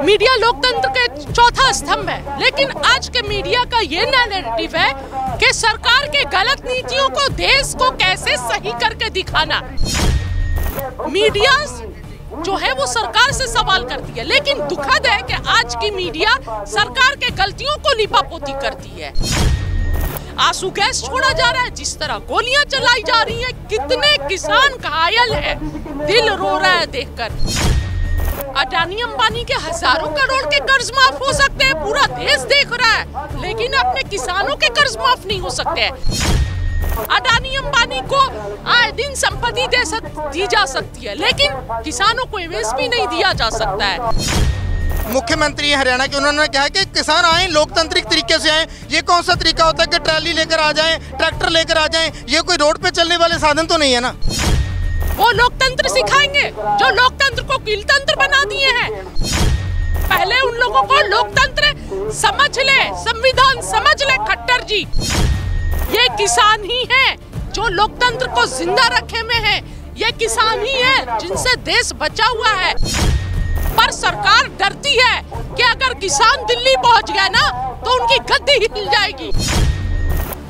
Media लोकतंत्र के चौथा स्तंभ है, लेकिन आज के मीडिया का ये नैरेटिव है कि सरकार के गलत नीतियों को देश को कैसे सही करके दिखाना। मीडिया जो है वो सरकार से सवाल करती है, लेकिन दुखद है कि आज की मीडिया सरकार के गलतियों को लिपापोती करती है। आंसू गैस छोड़ा जा रहा है, जिस तरह गोलियां चलाई जा रही हैं, कितने किसान घायल हैं, दिल रो रहा है देखकर। अडानी अंबानी के हजारों करोड़ के कर्ज माफ हो सकते हैं, पूरा देश देख रहा है, लेकिन अपने किसानों के कर्ज माफ नहीं हो सकते हैं। अडानी अंबानी को आए दिन संपत्ति दी जा सकती है, लेकिन किसानों को एमएसपी नहीं दिया जा सकता है। मुख्यमंत्री हरियाणा के उन्होंने कहा कि किसान आए लोकतांत्रिक तरीके से आए। ये कौन सा तरीका होता है कि ट्रैली लेकर आ जाएं, ट्रैक्टर लेकर आ जाएं? ये कोई रोड पे चलने वाले साधन तो नहीं है ना। वो लोकतंत्र सिखाएंगे जो लोकतंत्र को कीलतंत्र बना दिए हैं। पहले उन लोगों को लोकतंत्र समझ ले, संविधान समझ ले खट्टर जी। ये किसान ही है जो लोकतंत्र को जिंदा रखे में है, ये किसान ही है जिनसे देश बचा हुआ है। पर सरकार डरती है कि अगर किसान दिल्ली पहुंच गया ना तो उनकी गद्दी हिल जाएगी।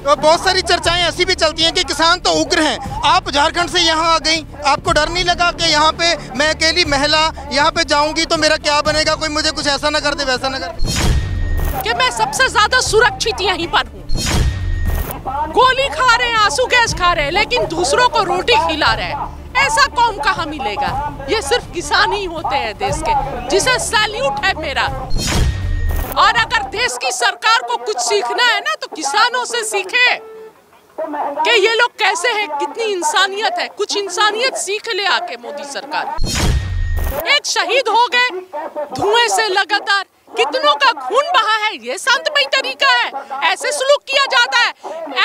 तो बहुत सारी चर्चाएं ऐसी भी चलती हैं कि किसान तो उग्र हैं। आप झारखंड से यहाँ आ गई, आपको डर नहीं लगा कि यहाँ पे मैं अकेली महिला यहाँ पे जाऊंगी तो मेरा क्या बनेगा, कोई मुझे कुछ ऐसा ना कर दे वैसा ना कर दे? कि मैं सबसे ज्यादा सुरक्षित यहीं पर हूँ। गोली खा रहे हैं, आंसू गैस खा रहे हैं, लेकिन दूसरों को रोटी खिला रहे हैं। ऐसा कौम कहाँ मिलेगा? ये सिर्फ किसान ही होते हैं देश के, जिसे सैल्यूट है मेरा। और अगर देश की सरकार को कुछ सीखना है ना तो किसानों से सीखे कि ये लोग कैसे हैं, कितनी इंसानियत है। कुछ इंसानियत सीख ले आके मोदी सरकार। एक शहीद हो गए धुएं से लगातार, कितनों का खून बहा है, ये शांतमयी तरीका है? ऐसे सलूक किया जाता है?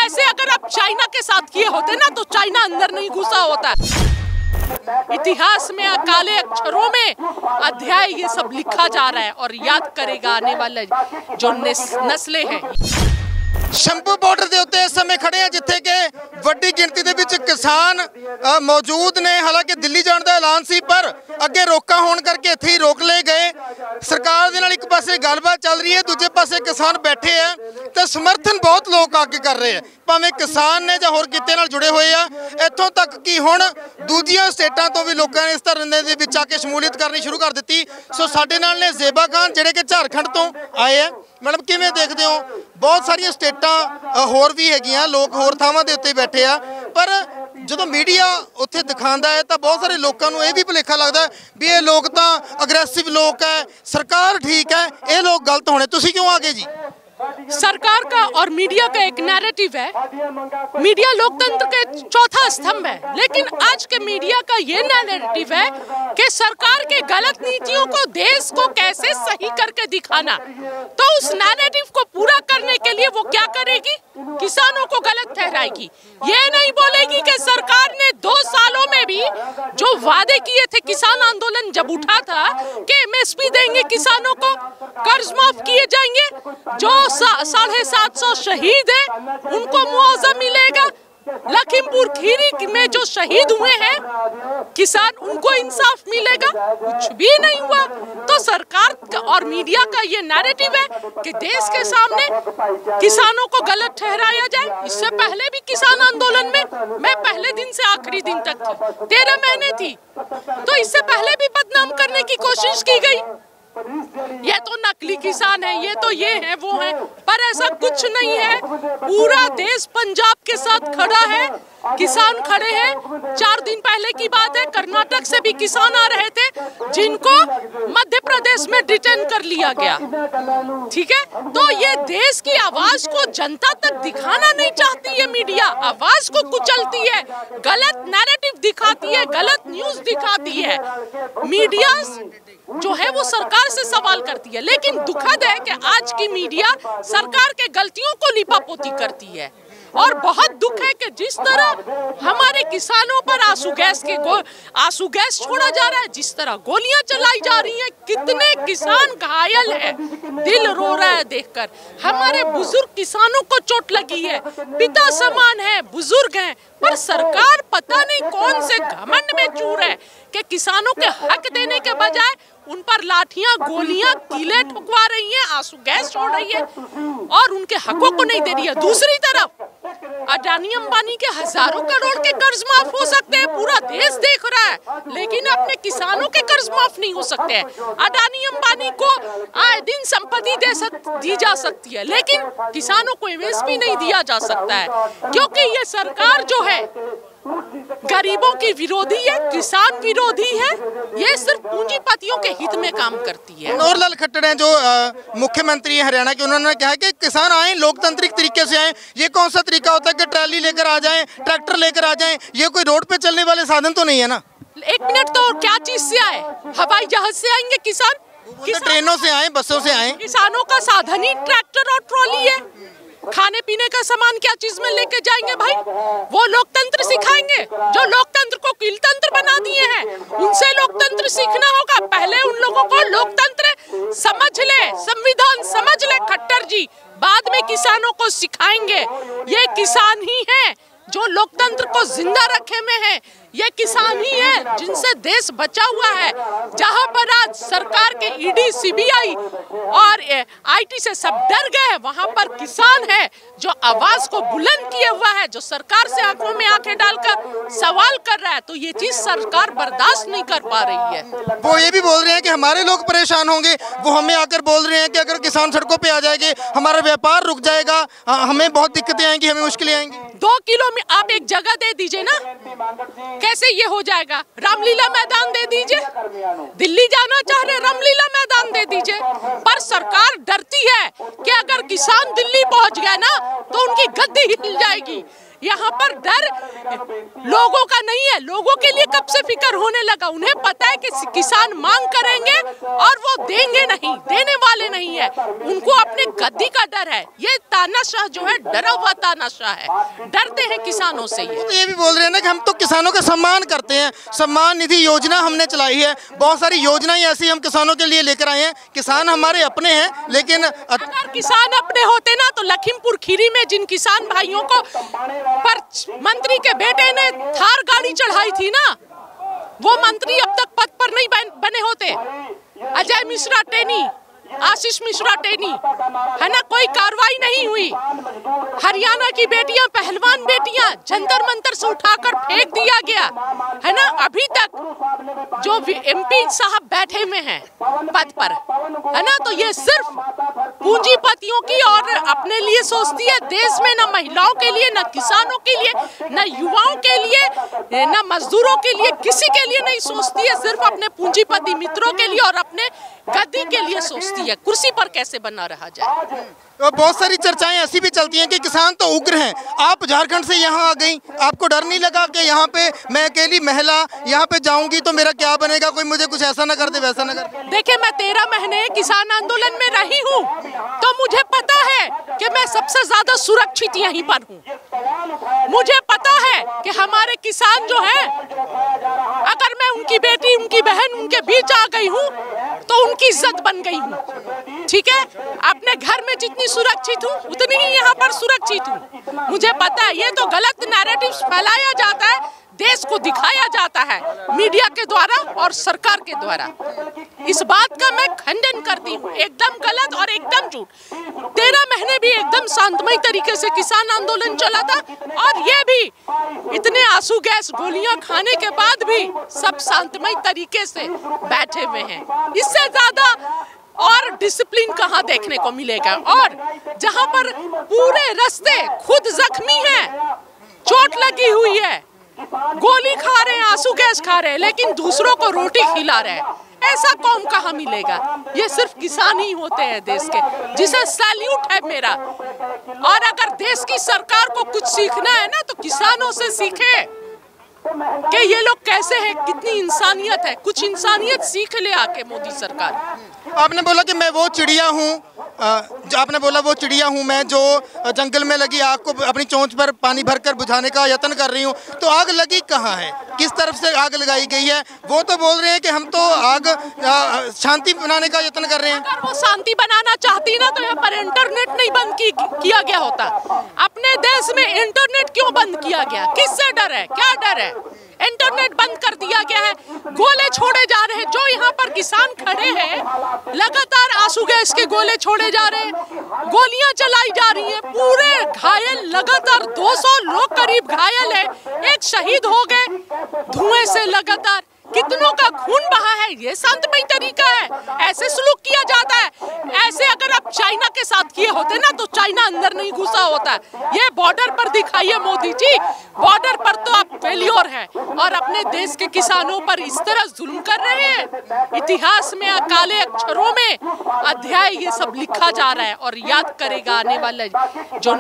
ऐसे अगर आप चाइना के साथ किए होते ना तो चाइना अंदर नहीं घुसा होता। इतिहास में काले अक्षरों में अध्याय ये सब लिखा जा रहा है और याद करेगा आने वाले जो नस्लें हैं। शंभू बॉर्डर के उत्ते इस समय खड़े हैं जिथे के वड्डी गिनती दे विच किसान मौजूद ने। हालांकि दिल्ली जाने का ऐलान सी पर अगे रोका होने करके इत्थे ही रोक ले गए। सरकार दे नाल एक पासे गलबात चल रही है, दूजे पासे किसान बैठे हैं तो समर्थन बहुत लोग आके कर रहे हैं, भावें किसान ने जां होर किते नाल जुड़े हुए आ। इत्थों तक कि हुण दूजियां स्टेटां तो भी लोगों ने इस धरने दे विच आके शमूलियत करनी शुरू कर दी। सो साडे नाल ने ज़ेबा खान जिहड़े कि झारखंड तो आए हैं। मैडम किवें देखदे हो? बहुत सारियां स्टेटां होर भी हैगियां, लोग होर थावां दे उत्ते बैठे आ, पर ਜਦੋਂ मीडिया उत्थे दिखाता है तो बहुत सारे लोगों को यह भी भुलेखा लगता है भी ये लोग तो अग्रैसिव लोग है, सरकार ठीक है, ये लोग गलत होने। तुसी क्यों आ गए जी? सरकार का और मीडिया का एक नैरेटिव है, मीडिया लोकतंत्र के चौथा स्तंभ है, लेकिन आज के मीडिया का ये नैरेटिव है कि सरकार के गलत नीतियों को देश को कैसे सही करके दिखाना। तो उस नैरेटिव को पूरा करने के लिए वो क्या करेगी? किसानों को गलत ठहराएगी। ये नहीं बोलेगी कि सरकार ने 2 सालों में भी जो वादे किए थे, किसान आंदोलन जब उठा था कि एमएसपी देंगे किसानों को, कर्ज माफ किए जाएंगे, जो 750 शहीद हैं उनको मुआवजा मिलेगा, लखीमपुर खीरी में जो शहीद हुए हैं किसान उनको इंसाफ मिलेगा, कुछ भी नहीं हुआ। तो सरकार और मीडिया का ये नैरेटिव है कि देश के सामने किसानों को गलत ठहराया जाए। इससे पहले भी किसान आंदोलन में मैं पहले दिन से आखिरी दिन तक थी, 13 महीने थी, तो इससे पहले भी बदनाम करने की कोशिश की गई। ये तो नकली किसान है, ये तो ये है वो है, पर ऐसा कुछ नहीं है। पूरा देश पंजाब के साथ खड़ा है, किसान खड़े हैं। 4 दिन पहले की बात है, कर्नाटक से भी किसान आ रहे थे जिनको मध्य प्रदेश में डिटेन कर लिया गया। ठीक है, तो ये देश की आवाज को जनता तक दिखाना नहीं चाहती है मीडिया, आवाज को कुचलती है, गलत नैरेटिव दिखाती है, गलत न्यूज दिखाती है। मीडिया जो है वो सरकार से सवाल करती है, लेकिन दुखद है कि आज की मीडिया सरकार के गलतियों को लिपापोती करती है। और बहुत दुख है कि जिस तरह हमारे किसानों पर आंसू गैस छोड़ा जा रहा है, जिस तरह गोलियां चलाई जा रही हैं, कितने किसान घायल हैं, दिल रो रहा है देखकर। हमारे बुजुर्ग किसानों को चोट लगी है, पिता समान है, बुजुर्ग हैं, पर सरकार पता नहीं कौन से घमंड में चूर है कि किसानों के हक देने के बजाय उन पर लाठियां, गोलियां, कीलें ठुकवा रही हैं, आंसू गैस छोड़ रही है और उनके हकों को नहीं दे रही है। दूसरी तरफ अडानी अंबानी के हजारों करोड़ के कर्ज माफ हो सकते हैं, पूरा देश देख रहा है, लेकिन अपने किसानों के कर्ज माफ नहीं हो सकते हैं। अडानी अंबानी को आए दिन संपत्ति दी जा सकती है, लेकिन किसानों को एमएसपी नहीं दिया जा सकता है, क्योंकि ये सरकार जो है गरीबों की विरोधी है, किसान विरोधी है, ये सिर्फ पूंजीपतियों के हित में काम करती है। मनोहर लाल खट्टर हैं जो मुख्यमंत्री है हरियाणा के, उन्होंने कहा कि किसान आए लोकतांत्रिक तरीके से आए। ये कौन सा तरीका होता है कि ट्रैली लेकर आ जाएं, ट्रैक्टर लेकर आ जाएं? ये कोई रोड पे चलने वाले साधन तो नहीं है ना। एक मिनट, तो क्या चीज से आए? हवाई जहाज से आएंगे किसान? ट्रेनों से आए, बसों से आए। किसानों का साधन ही ट्रैक्टर और ट्रॉली है। खाने पीने का सामान क्या चीज में लेके जाएंगे भाई? वो लोकतंत्र सिखाएंगे जो लोकतंत्र को कीलतंत्र बना दिए हैं, उनसे लोकतंत्र सीखना होगा। पहले उन लोगों को लोकतंत्र समझ ले, संविधान समझ ले खट्टर जी, बाद में किसानों को सिखाएंगे। ये किसान ही है जो लोकतंत्र को जिंदा रखे में है, ये किसान ही है जिनसे देश बचा हुआ है। जहां पर आज सरकार के ईडी, सीबीआई और आईटी से सब डर गए, वहां पर किसान है जो आवाज को बुलंद किए हुआ है, जो सरकार से आंखों में आंखें डालकर सवाल कर रहा है। तो ये चीज सरकार बर्दाश्त नहीं कर पा रही है। वो ये भी बोल रहे हैं कि हमारे लोग परेशान होंगे, वो हमें आकर बोल रहे हैं कि अगर किसान सड़कों पे आ जाएंगे हमारा व्यापार रुक जाएगा, हमें बहुत दिक्कतें आएंगी, हमें मुश्किलें आएंगी। 2 किलो में आप एक जगह दे दीजिए ना, कैसे ये हो जाएगा? रामलीला मैदान दे दीजिए, दिल्ली जाना चाह रहे रामलीला मैदान दे दीजिए। पर सरकार डरती है कि अगर किसान दिल्ली पहुंच गया ना तो उनकी गद्दी हिल जाएगी। यहाँ पर डर लोगों का नहीं है, लोगों के लिए कब से फिक्र होने लगा। उन्हें पता है कि किसान मांग करेंगे और वो देंगे नहीं, देने वाले नहीं है, उनको अपने गद्दी का डर है। ये तानाशाह जो है डरा हुआ तानाशाह है, डरते हैं किसानों से। तो ये भी बोल रहे हैं ना कि हम तो किसानों का सम्मान करते हैं, सम्मान निधि योजना हमने चलाई है, बहुत सारी योजनाएं ऐसी हम किसानों के लिए लेकर आए हैं। किसान हमारे अपने हैं, लेकिन अगर किसान अपने होते ना तो लखीमपुर खीरी में जिन किसान भाइयों को पर मंत्री के बेटे ने थार गाड़ी चढ़ाई थी ना, वो मंत्री अब तक पद पर नहीं बने होते। अजय मिश्रा टेनी, आशीष मिश्रा टेनी, है ना, कोई कार्रवाई नहीं हुई। हरियाणा की बेटियां, पहलवान बेटियां जंतर मंतर से उठाकर फेंक दिया गया, है ना। अभी तक जो एमपी साहब बैठे हुए हैं पद पर, है ना, तो ये सिर्फ पूंजीपतियों की और अपने लिए सोचती है। देश में न महिलाओं के लिए, न किसानों के लिए, न युवाओं के लिए, न मजदूरों के लिए, किसी के लिए नहीं सोचती है, सिर्फ अपने पूंजीपति मित्रों के लिए और अपने गद्दी के लिए सोचती है, कुर्सी पर कैसे बना रहा जाए। तो बहुत सारी चर्चाएं ऐसी भी चलती हैं कि किसान तो उग्र हैं। आप झारखंड से यहाँ आ गई, आपको डर नहीं लगा कि यहाँ पे मैं अकेली महिला यहाँ पे जाऊंगी तो मेरा क्या बनेगा, कोई मुझे कुछ ऐसा ना कर दे, वैसा ना कर दे? देखिए, मैं 13 महीने किसान आंदोलन में रही हूँ, तो मुझे पता है कि मैं सबसे ज्यादा सुरक्षित यहीं पर हूँ। मुझे पता है कि हमारे किसान जो है, अगर मैं उनकी बेटी, उनकी बहन, उनके बीच आ गई हूँ तो उनकी इज्जत बन गई हूँ। ठीक है, अपने घर में जितनी सुरक्षित हूँ उतनी ही यहाँ पर सुरक्षित हूँ। मुझे पता है ये तो गलत नैरेटिव फैलाया जाता है, देश को दिखाया जाता है मीडिया के द्वारा और सरकार के द्वारा। इस बात का मैं खंडन करती हूँ, एकदम गलत और एकदम झूठ। 13 महीने भी एकदम शांतमय तरीके से किसान आंदोलन चला था और ये भी इतने आंसू गैस गोलियां खाने के बाद भी सब शांतमय तरीके से बैठे हुए हैं। इससे ज्यादा और डिसिप्लिन कहाँ देखने को मिलेगा? और जहाँ पर पूरे रास्ते खुद जख्मी हैं, चोट लगी हुई है, गोली खा रहे हैं, आंसू गैस खा रहे हैं, लेकिन दूसरों को रोटी खिला रहे हैं, ऐसा कौम कहाँ मिलेगा? ये सिर्फ किसान ही होते हैं देश के, जिसे सैल्यूट है मेरा। और अगर देश की सरकार को कुछ सीखना है ना तो किसानों से सीखे कि ये लोग कैसे हैं, कितनी इंसानियत है। कुछ इंसानियत सीख ले आके मोदी सरकार। आपने बोला कि मैं वो चिड़िया हूँ, आपने बोला वो चिड़िया हूँ मैं जो जंगल में लगी आग को अपनी चोंच पर पानी भरकर बुझाने का यत्न कर रही हूँ। तो आग लगी कहाँ है, किस तरफ से आग लगाई गई है? वो तो बोल रहे हैं कि हम तो आग शांति बनाने का यत्न कर रहे हैं। अगर वो शांति बनाना चाहती ना तो यहाँ पर इंटरनेट नहीं बंद किया गया होता। अपने देश में इंटरनेट क्यों बंद किया गया? किससे डर है, क्या डर है? इंटरनेट बंद कर दिया गया है, गोले छोड़े जा रहे हैं। जो यहाँ पर किसान खड़े हैं, लगातार आंसू गैस के गोले छोड़े जा रहे हैं, गोलियां चलाई जा रही हैं, पूरे घायल, लगातार 200 लोग करीब घायल है, एक शहीद हो गए धुएं से। लगातार कितनों का खून बहा है, ये शांतमय तरीका है? ऐसे सलूक किया जाता है? ऐसे अगर आप चाइना के साथ किए होते ना तो चाइना अंदर नहीं घुसा होता। ये बॉर्डर पर दिखाइए मोदी जी, बॉर्डर पर तो आप फेल्योर हैं और अपने देश के किसानों पर इस तरह जुल्म कर रहे हैं। इतिहास में काले अक्षरों में अध्याय ये सब लिखा जा रहा है और याद करेगा आने वाले जो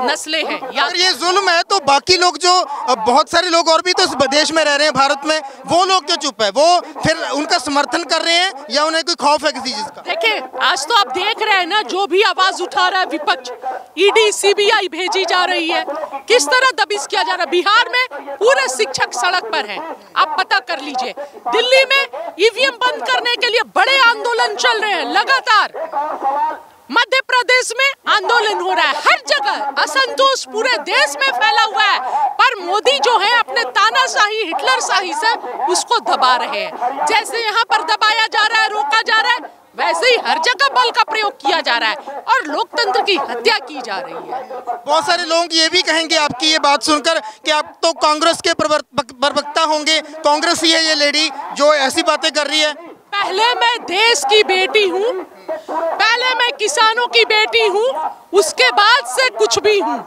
नस्लें हैं। अगर ये जुल्म है तो बाकी लोग जो बहुत सारे लोग और भी तो विदेश में रह रहे हैं भारत में, वो लोग क्यों चुप है? वो फिर उनका समर्थन कर रहे हैं या उन्हें कोई खौफ है किसी चीज का? देखिए, आज तो आप देख रहे हैं ना, जो भी आवाज उठा रहा है विपक्ष, ईडी सीबीआई भेजी जा रही है, किस तरह दबिश किया जा रहा है। बिहार में पूरे शिक्षक सड़क पर हैं, आप पता कर लीजिए। दिल्ली में ईवीएम बंद करने के लिए बड़े आंदोलन चल रहे हैं लगातार। मध्य प्रदेश में आंदोलन हो रहा है, हर जगह असंतोष पूरे देश में फैला हुआ है, पर मोदी जो है अपने तानाशाही, हिटलरशाही से उसको दबा रहे हैं। जैसे यहाँ पर दबाया जा रहा है, रोका जा रहा है, वैसे ही हर जगह बल का प्रयोग किया जा रहा है और लोकतंत्र की हत्या की जा रही है। बहुत सारे लोग ये भी कहेंगे आपकी ये बात सुनकर कि आप तो कांग्रेस के प्रवक्ता होंगे, कांग्रेस ही है ये लेडी जो ऐसी बातें कर रही है। पहले मैं देश की बेटी हूँ, पहले मैं किसानों की बेटी हूँ, उसके बाद से कुछ भी हूँ।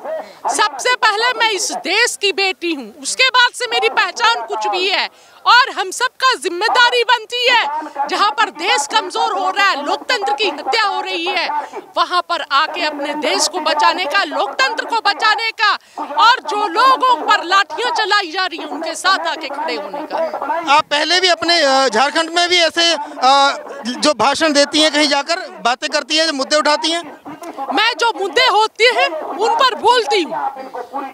सबसे पहले मैं इस देश की बेटी हूँ, उसके बाद से मेरी पहचान कुछ भी है और हम सबका जिम्मेदारी बनती है। जहाँ पर देश कमजोर हो रहा है, लोकतंत्र की हत्या हो रही है, वहाँ पर आके अपने देश को बचाने का, लोकतंत्र को बचाने का और जो लोगों पर लाठियां चलाई जा रही हैं उनके साथ आके खड़े होने का। आप पहले भी अपने झारखंड में भी ऐसे जो भाषण देती हैं, कहीं जाकर बातें करती हैं, जो मुद्दे उठाती हैं? मैं जो मुद्दे होते हैं उन पर बोलती हूँ,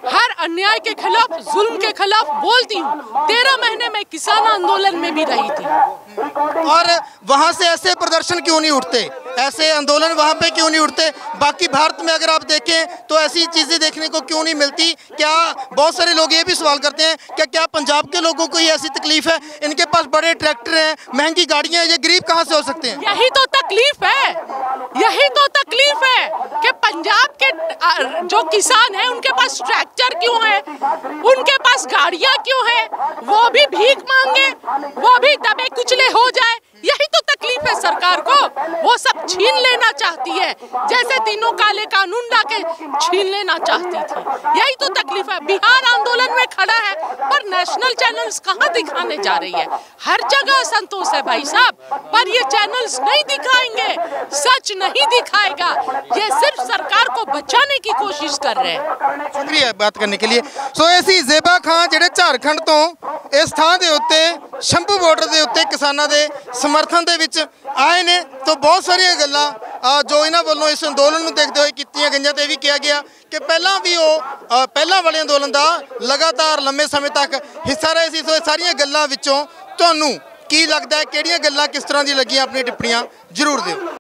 हर अन्याय के खिलाफ, जुल्म के खिलाफ बोलती हूँ। 13 महीने में किसान आंदोलन में भी रही थी। और वहाँ से ऐसे प्रदर्शन क्यों नहीं उठते, ऐसे आंदोलन वहाँ पे क्यों नहीं उठते? बाकी भारत में अगर आप देखें तो ऐसी चीजें देखने को क्यों नहीं मिलती? क्या बहुत सारे लोग ये भी सवाल करते हैं क्या पंजाब के लोगों को ये ऐसी तकलीफ है, इनके पास बड़े ट्रैक्टर हैं, महंगी गाड़ियां हैं, ये गरीब कहाँ से हो सकते हैं? यही तो तकलीफ है, यही तो तकलीफ है कि पंजाब के जो किसान हैं उनके पास ट्रैक्टर क्यों है, उनके पास गाड़ियां क्यों है, वो भी भीख मांगे, वो भी दबे कुचले हो जाए। यही तो तकलीफ है सरकार को, वो सब छीन लेना चाहती है, जैसे तीनों काले कानून लाके छीन लेना चाहती थी। यही तो तकलीफ है। बिहार आंदोलन में खड़ा है पर नेशनल चैनल्स कहाँ दिखाने जा रही है? हर जगह संतोष है भाई साहब, पर ये चैनल्स नहीं दिखाएंगे, सच नहीं दिखाएगा, ये सिर्फ सरकार को बचाने की कोशिश कर रहे हैं। शुक्रिया बात करने के लिए। सो ऐसी जेबा खान ਜਿਹੜੇ ਝਾਰਖੰਡ ਤੋਂ ਇਸ ਥਾਂ ਦੇ ਉੱਤੇ ਸ਼ੰਭੂ ਬਾਰਡਰ ਦੇ ਉੱਤੇ ਕਿਸਾਨਾਂ ਦੇ ਸਮਰਥਨ ਦੇ ਵਿੱਚ ਆਏ ਨੇ, ਤਾਂ ਬਹੁਤ ਸਾਰੀਆਂ ਗੱਲਾਂ ਜੋ ਇਹਨਾਂ ਵੱਲੋਂ ਇਸ ਅੰਦੋਲਨ ਨੂੰ ਦੇਖਦੇ ਹੋਏ ਕੀਤੀਆਂ ਗਈਆਂ ਤੇ ਇਹ ਵੀ ਕਿਹਾ ਗਿਆ ਕਿ ਪਹਿਲਾਂ ਵੀ ਉਹ ਪਹਿਲਾਂ ਵਾਲੇ ਅੰਦੋਲਨ ਦਾ ਲਗਾਤਾਰ ਲੰਮੇ ਸਮੇਂ ਤੱਕ ਹਿੱਸਾ ਰਹੇ ਸੀ। ਸੋ ਇਹ ਸਾਰੀਆਂ ਗੱਲਾਂ ਵਿੱਚੋਂ ਤੁਹਾਨੂੰ ਕੀ ਲੱਗਦਾ ਹੈ, ਕਿਹੜੀਆਂ ਗੱਲਾਂ ਕਿਸ ਤਰ੍ਹਾਂ ਦੀ ਲੱਗੀਆਂ, ਆਪਣੀ ਟਿੱਪਣੀਆਂ ਜ਼ਰੂਰ ਦਿਓ।